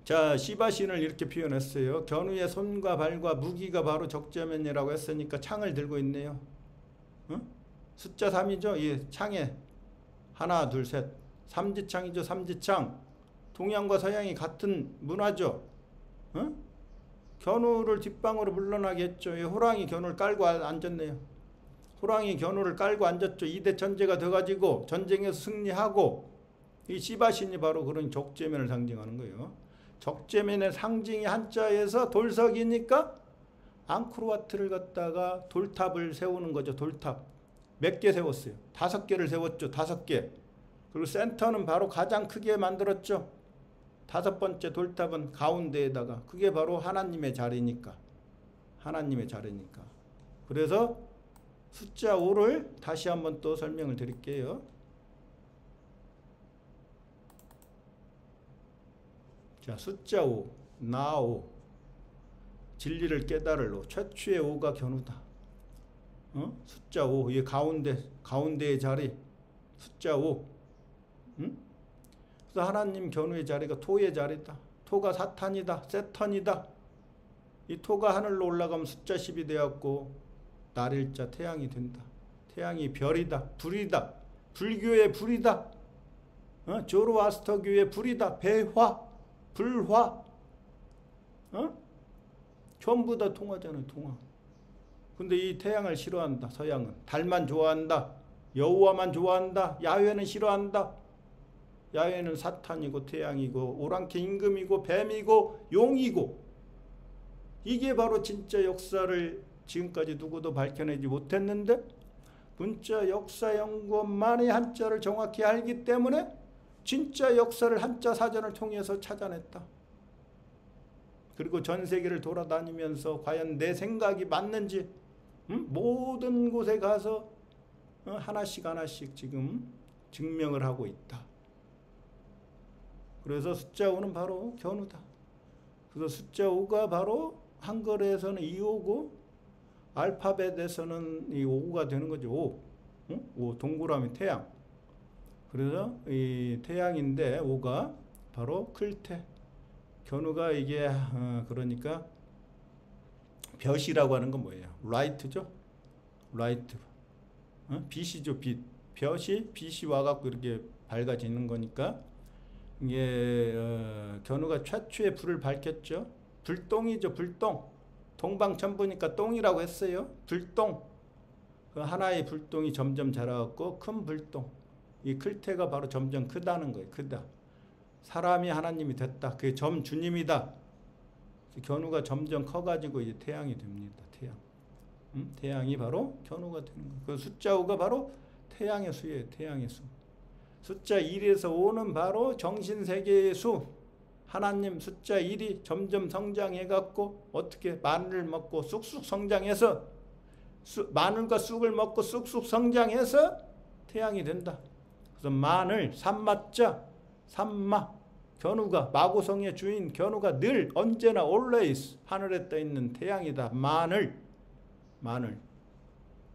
자, 시바신을 이렇게 표현했어요. 견우의 손과 발과 무기가 바로 적재면이라고 했으니까 창을 들고 있네요. 응? 숫자 3이죠. 이 창에 하나, 둘, 셋. 삼지창이죠. 삼지창. 동양과 서양이 같은 문화죠. 응? 견우를 뒷방으로 물러나게 했죠. 이 호랑이 견우를 깔고 앉았네요. 호랑이 견우를 깔고 앉았죠. 2대 천재가 돼가지고 전쟁에서 승리하고, 이 시바신이 바로 그런 적재면을 상징하는 거예요. 적재면의 상징이 한자에서 돌석이니까 앙코르와트를 갖다가 돌탑을 세우는 거죠. 돌탑. 몇 개 세웠어요? 5개를 세웠죠. 5개. 그리고 센터는 바로 가장 크게 만들었죠. 5번째 돌탑은 가운데에다가. 그게 바로 하나님의 자리니까. 하나님의 자리니까. 그래서 숫자 5를 다시 한번 또 설명을 드릴게요. 자, 숫자 5, 나 5, 진리를 깨달을 5, 최초의 5가 견우다. 숫자 5, 이 가운데의 자리, 숫자 5. 그래서 하나님 견우의 자리가 토의 자리다. 토가 사탄이다. 세턴이다. 이 토가 하늘로 올라가면 숫자 10이 되었고, 날일자 태양이 된다. 태양이 별이다. 불이다. 불교의 불이다. 조로아스터교의 불이다. 배화, 불화. 전부 다 통화잖아요. 통화. 근데 이 태양을 싫어한다. 서양은. 달만 좋아한다. 여호와만 좋아한다. 야훼는 싫어한다. 야훼는 사탄이고 태양이고 오랑캐 임금이고 뱀이고 용이고. 이게 바로 진짜 역사를 지금까지 누구도 밝혀내지 못했는데, 문자 역사 연구원만이 한자를 정확히 알기 때문에 진짜 역사를 한자 사전을 통해서 찾아냈다. 그리고 전 세계를 돌아다니면서 과연 내 생각이 맞는지 모든 곳에 가서 하나씩 지금 증명을 하고 있다. 그래서 숫자 5는 바로 견우다. 그래서 숫자 5가 바로 한글에서는 2호고 알파벳에서는 이 5가 되는 거죠. 5. 동그라미 태양. 그래서 이 태양인데 5가 바로 클테. 견우가 이게 그러니까 볕이라고 하는 건 뭐예요? 라이트죠. 라이트. 빛이죠. 빛. 빛이 와갖고 이렇게 밝아지는 거니까 이게 견우가 최초의 불을 밝혔죠. 불똥이죠. 불똥. 동방천부니까 똥이라고 했어요. 불똥. 그 하나의 불똥이 점점 자라갖고 큰 불똥. 이 클테가 바로 점점 크다는 거예요. 크다. 사람이 하나님이 됐다. 그게 점주님이다. 견우가 점점 커가지고 이제 태양이 됩니다. 태양. 태양이 바로 견우가 되는 거예요. 그 숫자 5가 바로 태양의 수예요. 태양의 수. 숫자 1에서 5는 바로 정신세계의 수. 하나님 숫자 1이 점점 성장해갖고 어떻게 마늘을 먹고 쑥쑥 성장해서 마늘과 쑥을 먹고 쑥쑥 성장해서 태양이 된다. 그래서 마늘, 삼마자, 삼마, 견우가 마고성의 주인 견우가 늘 언제나 always 하늘에 떠 있는 태양이다. 마늘.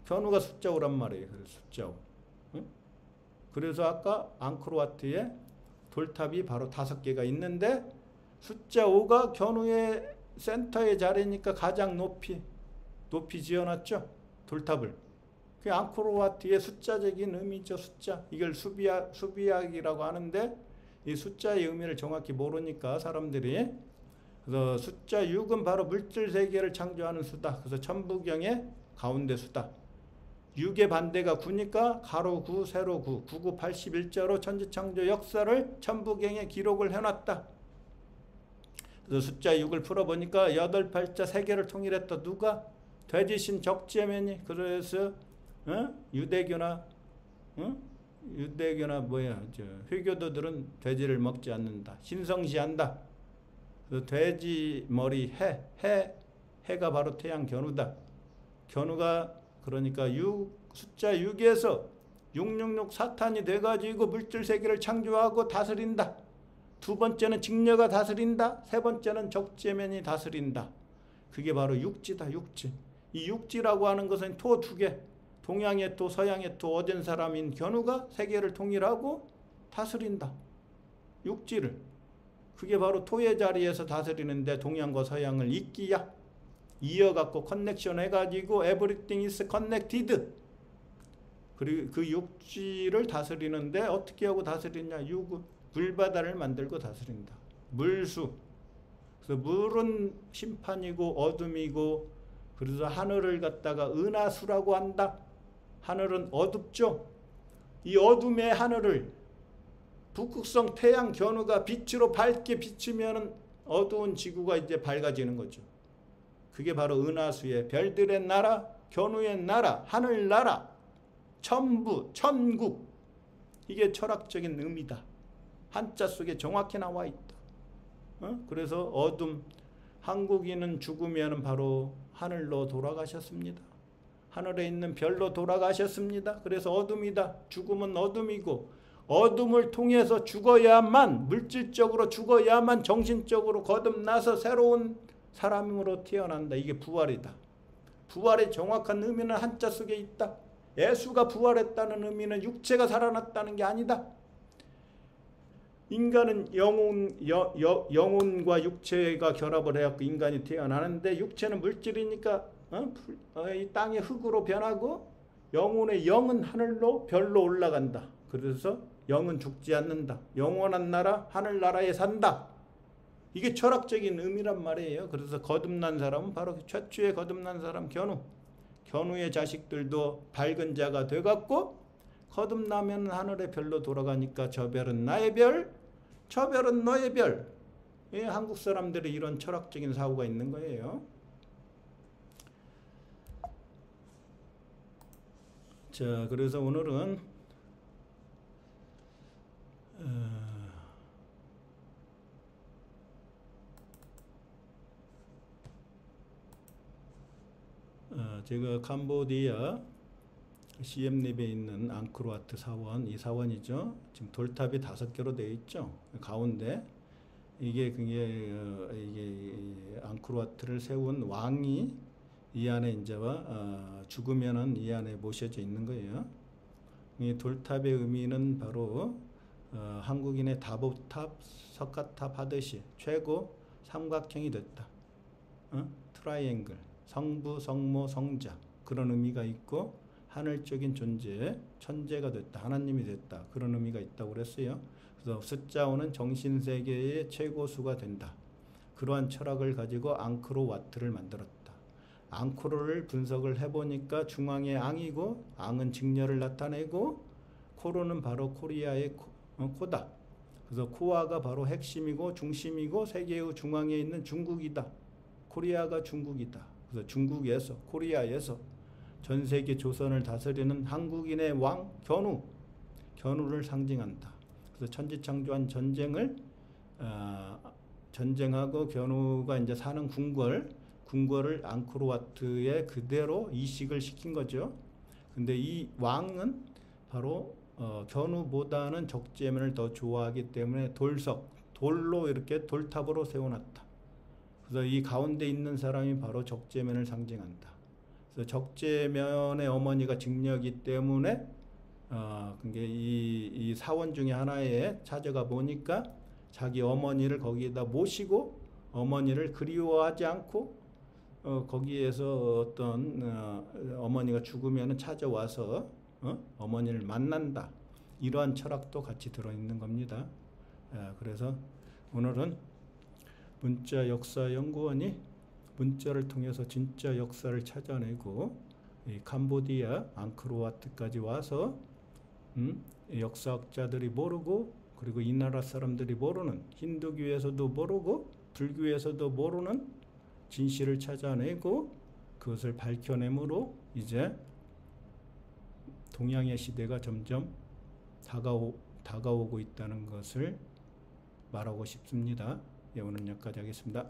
견우가 숫자 5란 말이에요. 그래서 숫자 5. 그래서 아까 앙코르와트에 돌탑이 바로 5개가 있는데 숫자 5가 견우의 센터의 자리니까 가장 높이 지어놨죠. 돌탑을. 그 앙코르와트의 숫자적인 의미죠. 숫자. 이걸 수비학이라고 하는데 이 숫자의 의미를 정확히 모르니까 사람들이. 그래서 숫자 6은 바로 물질 세계를 창조하는 수다. 그래서 천부경의 가운데 수다. 6의 반대가 9니까 가로 9, 세로 9, 99, 81자로 천지창조 역사를 천부경에 기록을 해놨다. 그래서 숫자 6을 풀어보니까 8, 8자 3개를 통일했다. 누가? 돼지신 적재면이. 그래서 유대교나 유대교나 회교도들은 돼지를 먹지 않는다. 신성시한다. 돼지 머리 해가 바로 태양 견우다. 견우가 그러니까 숫자 6에서 666 사탄이 돼가지고 물질 세계를 창조하고 다스린다. 두 번째는 직녀가 다스린다. 세 번째는 적재면이 다스린다. 그게 바로 육지다. 육지. 이 육지라고 하는 것은 토 두 개. 동양의 토, 서양의 토, 얻은 사람인 견우가 세계를 통일하고 다스린다. 육지를. 그게 바로 토의 자리에서 다스리는데 동양과 서양을 이끼야. 이어갖고 커넥션 해가지고 everything is connected. 그리고 그 육지를 다스리는데 어떻게 하고 다스리냐. 물바다를 만들고 다스린다. 물수. 그래서 물은 심판이고 어둠이고 그래서 하늘을 갖다가 은하수라고 한다. 하늘은 어둡죠. 이 어둠의 하늘을 북극성 태양 견우가 빛으로 밝게 비추면 어두운 지구가 이제 밝아지는 거죠. 그게 바로 은하수의 별들의 나라, 견우의 나라, 하늘나라, 천부, 천국. 이게 철학적인 의미다. 한자 속에 정확히 나와 있다. 그래서 어둠, 한국인은 죽으면 바로 하늘로 돌아가셨습니다. 하늘에 있는 별로 돌아가셨습니다. 그래서 어둠이다. 죽음은 어둠이고 어둠을 통해서 죽어야만 물질적으로 죽어야만 정신적으로 거듭나서 새로운 사람으로 태어난다. 이게 부활이다. 부활의 정확한 의미는 한자 속에 있다. 예수가 부활했다는 의미는 육체가 살아났다는 게 아니다. 인간은 영혼과 육체가 결합을 해갖고 인간이 태어나는데 육체는 물질이니까 이 땅의 흙으로 변하고 영혼의 영은 하늘로 별로 올라간다. 그래서 영은 죽지 않는다. 영원한 나라 하늘나라에 산다. 이게 철학적인 의미란 말이에요. 그래서 거듭난 사람은 바로 최초의 거듭난 사람 견우. 견우의 자식들도 밝은 자가 돼갖고 거듭나면 하늘의 별로 돌아가니까 저 별은 나의 별, 저 별은 너의 별. 예, 한국 사람들이 이런 철학적인 사고가 있는 거예요. 자, 그래서 오늘은 제가 캄보디아 시엠립에 있는 앙코르와트 사원, 이 사원이죠. 지금 돌탑이 5개로 되어 있죠. 가운데 이게 앙코르와트를 세운 왕이 이 안에 이제와 죽으면은 이 안에 모셔져 있는 거예요. 이 돌탑의 의미는 바로 한국인의 다보탑, 석가탑 하듯이 최고 삼각형이 됐다. 트라이앵글, 성부, 성모, 성자 그런 의미가 있고 하늘적인 존재, 천재가 됐다. 하나님이 됐다. 그런 의미가 있다고 그랬어요. 그래서 숫자 5는 정신세계의 최고수가 된다. 그러한 철학을 가지고 앙코르와트를 만들었다. 앙코르를 분석을 해보니까 중앙의 앙이고 앙은 직녀를 나타내고 코르는 바로 코리아의 코다. 그래서 코아가 바로 핵심이고 중심이고 세계의 중앙에 있는 중국이다. 코리아가 중국이다. 그래서 중국에서 코리아에서 전 세계 조선을 다스리는 한국인의 왕 견우를 상징한다. 그래서 천지창조한 전쟁을 전쟁하고 견우가 이제 사는 궁궐을 앙코르와트에 그대로 이식을 시킨 거죠. 근데 이 왕은 바로 견우보다는 적재면을 더 좋아하기 때문에 돌로 이렇게 돌탑으로 세워놨다. 그래서 이 가운데 있는 사람이 바로 적재면을 상징한다. 그래서 적재면의 어머니가 직녀이기 때문에 이 사원 중에 하나에 찾아가 보니까 자기 어머니를 거기에다 모시고 어머니를 그리워하지 않고 거기에서 어떤 어머니가 죽으면 찾아와서 어머니를 만난다. 이러한 철학도 같이 들어있는 겁니다. 그래서 오늘은 문자 역사연구원이 문자를 통해서 진짜 역사를 찾아내고 이 캄보디아 앙코르와트까지 와서 역사학자들이 모르고 그리고 이 나라 사람들이 모르는 힌두교에서도 모르고 불교에서도 모르는 진실을 찾아내고 그것을 밝혀내므로 이제 동양의 시대가 점점 다가오고 있다는 것을 말하고 싶습니다. 예, 오늘 여기까지 하겠습니다.